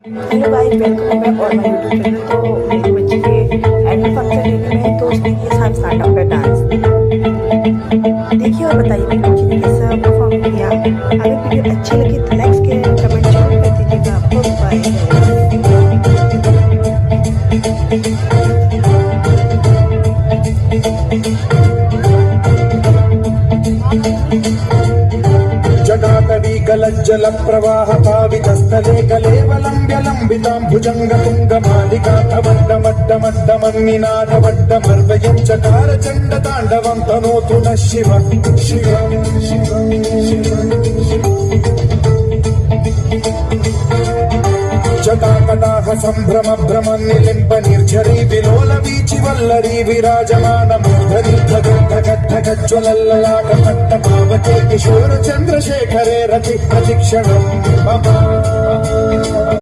Hello guys, welcome back और my YouTube channel. तो मेरी बच्ची के एनुअल फंक्शन डेली में तो उसने ये साथ स्टार्ट अपना डांस देखिए और बताइए मेरी बच्ची ने कैसा परफॉर्म किया। अगर वीडियो अच्छी लगी तो लाइक कमेंट जरूर कर दीजिएगा। बाय। जल प्रवाह पावितस्थले कलेवलम्ब्य लम्बितां भुजंग तुंग मालिका तवड्डमड्डमड्डमन्निनाद वड्डमर्वयं चकार चण्ड ताण्डवं तनोतु नः शिव शिवं शिवं जटाकटाह सम्भ्रम भ्रम निलिम्ब निर्झरी विलोल वीचि वल्लरी विराजमान मूर्धनि धगज्ज्वलल्ललाट पट्ट पावके किशोर चन्द्रशेखरे रति प्रतिक्षणं मम